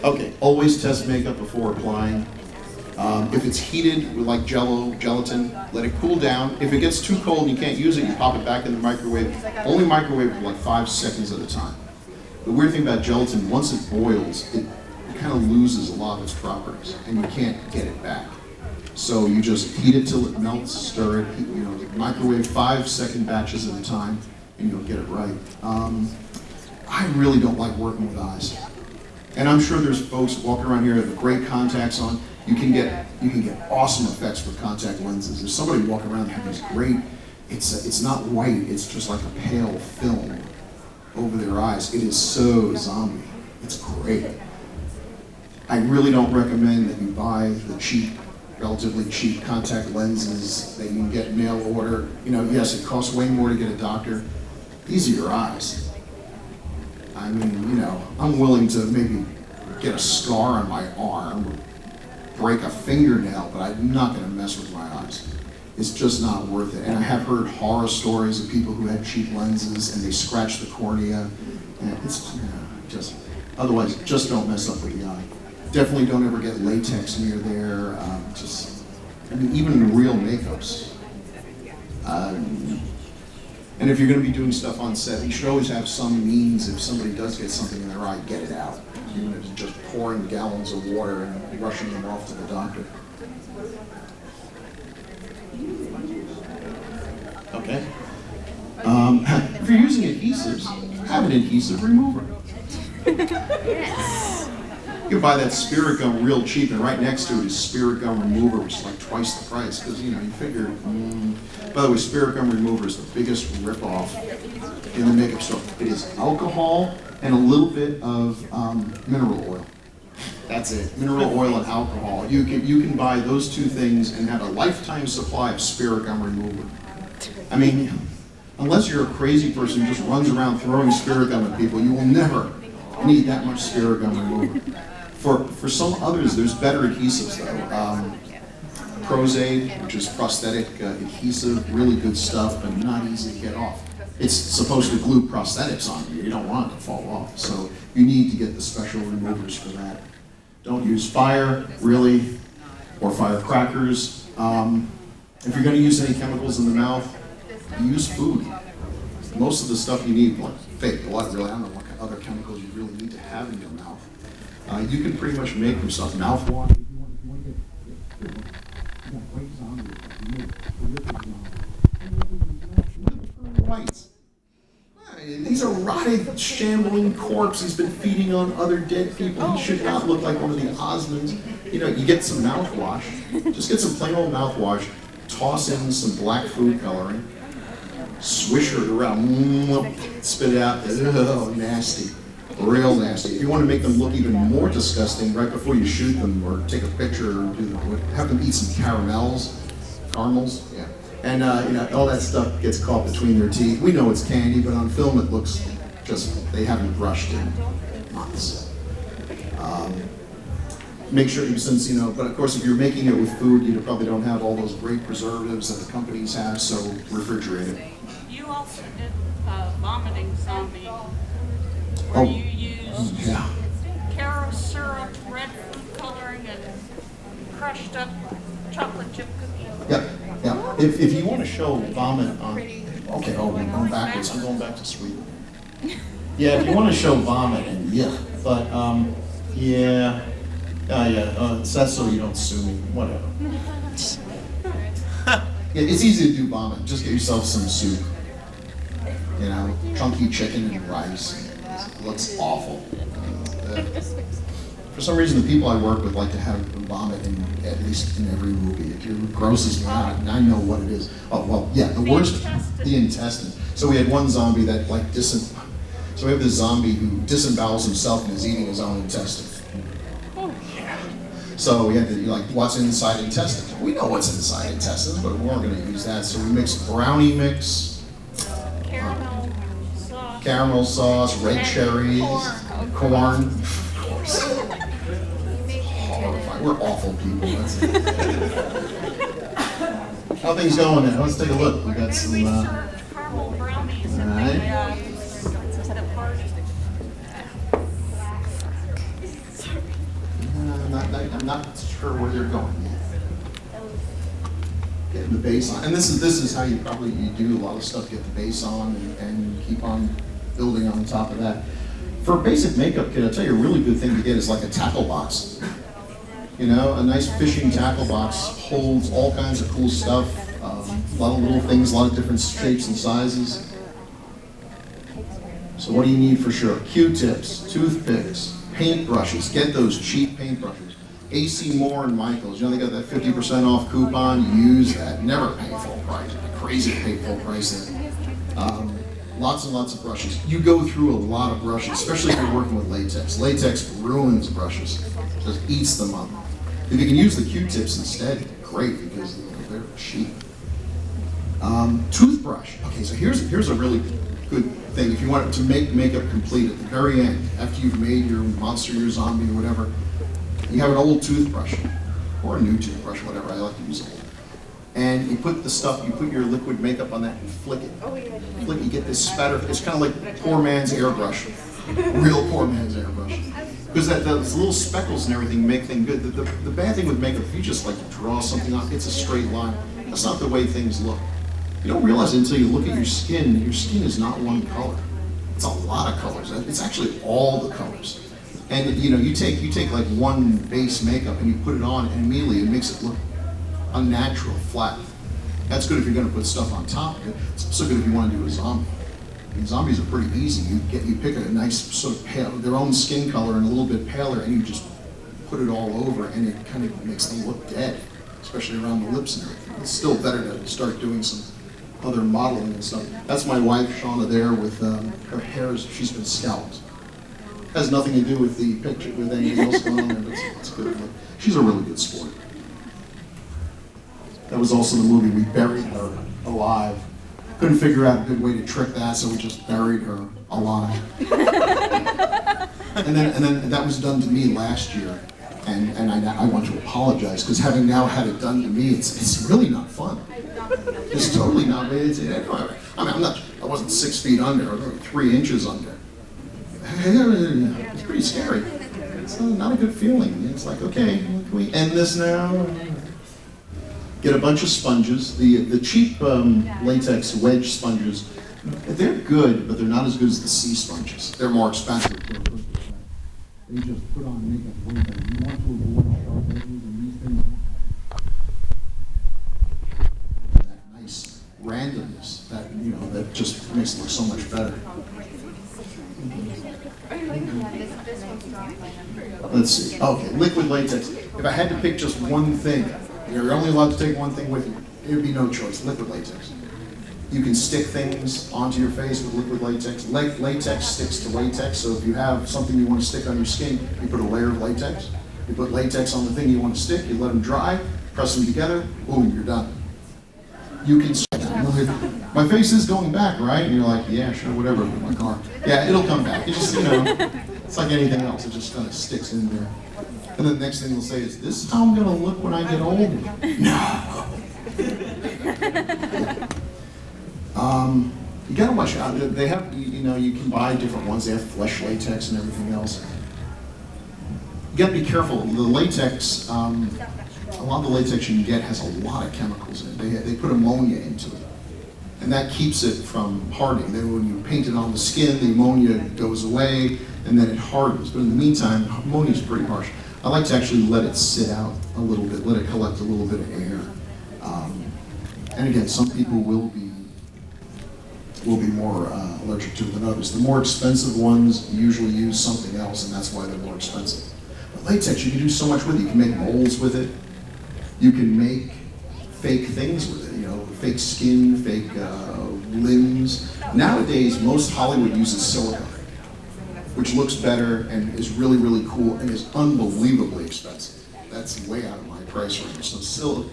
Okay, always test makeup before applying. If it's heated with like Jello, gelatin, let it cool down. If it gets too cold and you can't use it, you pop it back in the microwave. Only microwave for like 5 seconds at a time. The weird thing about gelatin, once it boils, it kind of loses a lot of its properties, and you can't get it back. So you just heat it till it melts, stir it, microwave 5-second batches at a time, and you'll get it right. I really don't like working with eyes. And I'm sure there's folks walking around here with great contacts on. You can get awesome effects with contact lenses. There's somebody walking around that has these great, it's not white, it's just like a pale film over their eyes. It is so zombie. It's great. I really don't recommend that you buy the cheap, relatively cheap contact lenses that you can get mail order. Yes, it costs way more to get a doctor. These are your eyes. I mean, I'm willing to maybe get a scar on my arm, or break a fingernail, but I'm not going to mess with my eyes. It's just not worth it. And I have heard horror stories of people who had cheap lenses and they scratched the cornea. And it's otherwise, just don't mess up with the eye. Definitely don't ever get latex near there. Even in real makeups. And if you're going to be doing stuff on set, you should always have some means, if somebody does get something in their eye, get it out. Even if it's just pouring gallons of water and rushing them off to the doctor. Okay. If you're using adhesives, have an adhesive remover. Yes. You can buy that spirit gum real cheap, and right next to it is spirit gum remover, which is like twice the price, because you figure, by the way, spirit gum remover is the biggest ripoff in the makeup store. It is alcohol and a little bit of mineral oil. That's it, mineral oil and alcohol. You can buy those two things and have a lifetime supply of spirit gum remover. I mean, unless you're a crazy person who just runs around throwing spirit gum at people, you will never need that much spirit gum remover. For some others, there's better adhesives though. Prozaid, which is prosthetic adhesive, really good stuff, but not easy to get off. It's supposed to glue prosthetics on you. You don't want it to fall off, so you need to get the special removers for that. Don't use fire, really, or firecrackers. If you're going to use any chemicals in the mouth, use food. Most of the stuff you need, like fake blood, really, I don't know what other chemicals you really need to have in your mouth. You can pretty much make them stuff. Mouthwash. If you want to get white zombie. Whites. These are rotted, shambling corpses. He's been feeding on other dead people. He should not look like one of the Osmonds. You get some mouthwash. Just get some plain old mouthwash. Toss in some black food coloring. Swish it around. Spit it out. Oh, nasty. Real nasty. If you want to make them look even more disgusting, right before you shoot them or take a picture, or have them eat some caramels, yeah. And all that stuff gets caught between their teeth. We know it's candy, but on film it looks just they haven't brushed in months. Make sure, but of course if you're making it with food, you probably don't have all those great preservatives that the companies have, so refrigerate it. You also did vomiting zombie, where you used Caro syrup, red food coloring, and crushed up chocolate chip cookies. Yep. If you want to show vomit on, okay, I'm going backwards. I'm going back to Sweden. Yeah, if you want to show vomit and but that's so you don't sue me. Whatever. It's easy to do vomit. Just get yourself some soup. Chunky chicken and rice. It looks awful. For some reason, the people I work with like to have vomit at least in every movie. It grosses me out, and I know what it is. Oh, well, yeah, the worst, the intestine. So we had one zombie that so we have this zombie who disembowels himself and is eating his own intestine. Yeah. So we had to, what's inside intestines? We know what's inside intestines, but we weren't going to use that. So we mixed brownie mix, caramel sauce, red cherries, corn. Of course. Horrifying. We're awful people. That's it. How things going now? Let's take a look. We got some. Caramel brownies. All right. I'm not sure where they're going yet. Getting the base on, and this is how you do a lot of stuff. Get the base on and keep on building on top of that. For a basic makeup kit, I'll tell you a really good thing to get is like a tackle box. You know, a nice fishing tackle box holds all kinds of cool stuff. A lot of little things, a lot of different shapes and sizes. So what do you need for sure? Q-tips, toothpicks, paintbrushes. Get those cheap paintbrushes. AC Moore and Michaels, you know they got that 50% off coupon, use that. Never pay full price, it'd be crazy to pay full price then. Lots and lots of brushes. You go through a lot of brushes, especially if you're working with latex. Latex ruins brushes, just eats them up. If you can use the Q-tips instead, great, because they're cheap. Toothbrush, okay, so here's a really good thing. If you want to make makeup complete at the very end, after you've made your monster, your zombie, or whatever, you have an old toothbrush, or a new toothbrush, whatever, I like to use it. And you put the stuff, you put your liquid makeup on that and flick it. Flick, you get this spatter, it's kind of like poor man's airbrush. Real poor man's airbrush. Because those little speckles and everything make things good. The bad thing with makeup, if you just like draw something on, it's a straight line. That's not the way things look. You don't realize it until you look at your skin. Your skin is not one color. It's a lot of colors. It's actually all the colors. And you know, you take like one base makeup and you put it on, and immediately it makes it look unnatural, flat. That's good if you're going to put stuff on top of it. It's also good if you want to do a zombie. I mean, zombies are pretty easy. You pick a nice sort of pale, their own skin color and a little bit paler, and you just put it all over, and it kind of makes them look dead, especially around the lips and everything. It's still better to start doing some other modeling and stuff. That's my wife, Shauna, there with her hair. She's been scalped. Has nothing to do with the picture, with anything else going on there, but it's good. She's a really good sport. That was also the movie we buried her alive. Couldn't figure out a good way to trick that, so we just buried her alive. and then that was done to me last year, and I want to apologize because having now had it done to me, it's really not fun. It's totally not. I wasn't 6 feet under. I was only 3 inches under. It's pretty scary. It's not a good feeling. It's like, okay, can we end this now? Get a bunch of sponges. The cheap latex wedge sponges, they're good, but they're not as good as the sea sponges. They're more expensive. They just put on makeup way better. You want to avoid sharp edges and these things. That nice randomness, that just makes it look so much better. Let's see. Okay, liquid latex. If I had to pick just one thing, you're only allowed to take one thing with you. It would be no choice. Liquid latex. You can stick things onto your face with liquid latex. Latex sticks to latex, so if you have something you want to stick on your skin, you put a layer of latex. You put latex on the thing you want to stick, you let them dry, press them together, boom, you're done. You can my face is going back, right? And you're like, yeah, sure, whatever, with my car. Yeah, it'll come back. It just, it's like anything else. It just kind of sticks in there. And then the next thing they'll say is, this is how I'm going to look when I get older. No. You got to watch out. They have, you can buy different ones. They have flesh latex and everything else. You got to be careful. The latex, a lot of the latex you can get has a lot of chemicals in it. They put ammonia into it. And that keeps it from hardening. Then when you paint it on the skin, the ammonia goes away, and then it hardens. But in the meantime, ammonia is pretty harsh. I like to actually let it sit out a little bit, let it collect a little bit of air. And again, some people will be more allergic to it than others. The more expensive ones usually use something else, and that's why they're more expensive. But latex, you can do so much with it. You can make molds with it. You can make fake things with it, fake skin, fake limbs. Nowadays, most Hollywood uses silicone, which looks better and is really, really cool and is unbelievably expensive. That's way out of my price range. So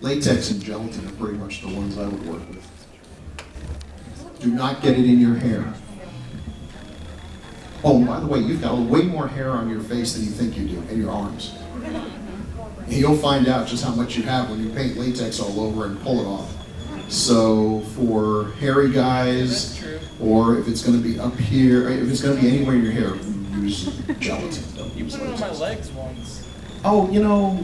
latex and gelatin are pretty much the ones I would work with. Do not get it in your hair. Oh, and by the way, you've got way more hair on your face than you think you do, and your arms. And you'll find out just how much you have when you paint latex all over and pull it off. So for hairy guys, or if it's going to be up here, if it's going to be anywhere in your hair, use gelatin. You put it on my legs once. Oh, you know,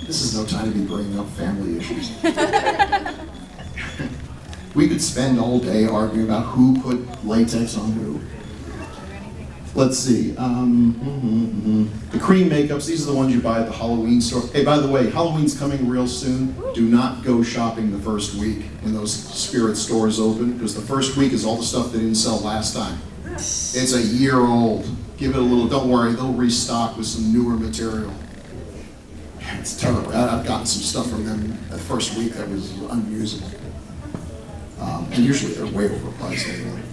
this is no time to be bringing up family issues. We could spend all day arguing about who put latex on who. Let's see. The cream makeups, these are the ones you buy at the Halloween store. Hey, by the way, Halloween's coming real soon. Do not go shopping the first week when those spirit stores open, because the first week is all the stuff they didn't sell last time. It's a year old. Give it a little, don't worry, they'll restock with some newer material. It's terrible. I've gotten some stuff from them the first week that was unusable. And usually they're way overpriced anyway.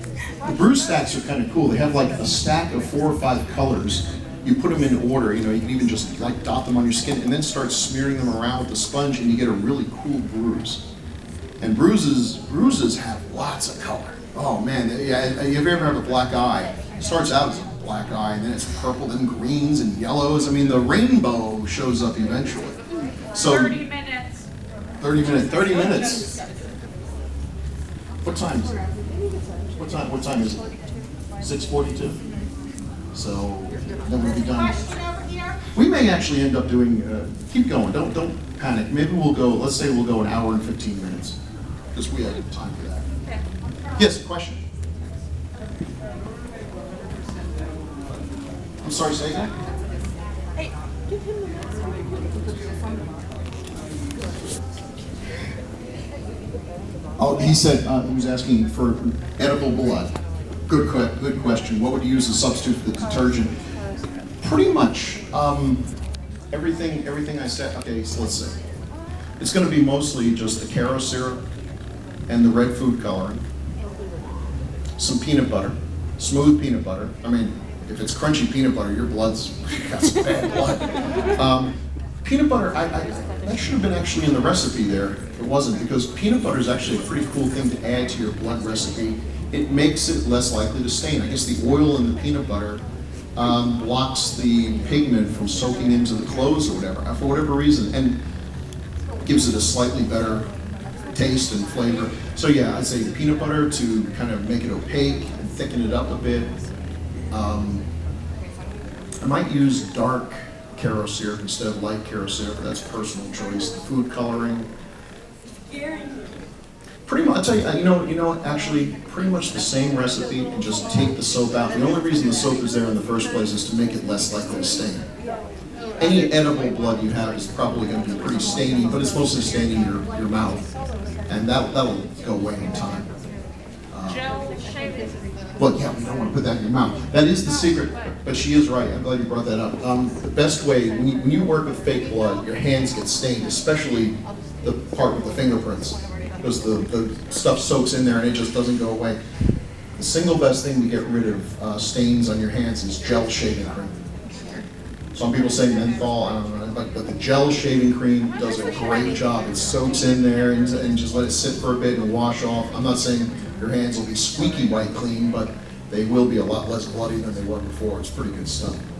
The brew stacks are kind of cool. They have like a stack of 4 or 5 colors. You put them in order, you know, you can even just like dot them on your skin and then start smearing them around with the sponge and you get a really cool bruise. And bruises have lots of color. Oh man, yeah, if you ever have a black eye, it starts out as a black eye and then it's purple, then greens and yellows. I mean, the rainbow shows up eventually. So 30 minutes. 30 minutes. What time is it? What time is it? 6:42. So then we'll be done. We may actually end up doing. Keep going. Don't panic. Maybe we'll go. Let's say we'll go an hour and 15 minutes because we have time for that. Okay. Yes, question. I'm sorry. Say that. Hey, give him the next Oh, he said he was asking for edible blood. Good question. What would you use as a substitute for the detergent? Pretty much everything I said. Okay, so let's see. It's going to be mostly just the Caro syrup and the red food coloring, some peanut butter, smooth peanut butter. I mean, if it's crunchy peanut butter, your blood's got some bad blood. Peanut butter, that should have been actually in the recipe there. It wasn't, because peanut butter is actually a pretty cool thing to add to your blood recipe. It makes it less likely to stain. I guess the oil in the peanut butter blocks the pigment from soaking into the clothes or whatever, for whatever reason, and gives it a slightly better taste and flavor. So yeah, I'd say peanut butter to kind of make it opaque and thicken it up a bit. I might use dark Caro syrup instead of light Caro syrup, but that's personal choice. The food coloring. Pretty much, I'll tell you, you know, actually, pretty much the same recipe, and just take the soap out. The only reason the soap is there in the first place is to make it less likely to stain. Any edible blood you have is probably going to be pretty stainy, but it's mostly staining your mouth, and that'll go away in time. gel shaving. Well, yeah, we don't want to put that in your mouth. That is the secret, but she is right. I'm glad you brought that up. The best way, when you work with fake blood, your hands get stained, especially the part with the fingerprints, because the stuff soaks in there and it just doesn't go away. The single best thing to get rid of stains on your hands is gel shaving cream. Some people say menthol, I don't know, but the gel shaving cream does a great job. It soaks in there and just let it sit for a bit and wash off. I'm not saying your hands will be squeaky white clean, but they will be a lot less bloody than they were before. It's pretty good stuff.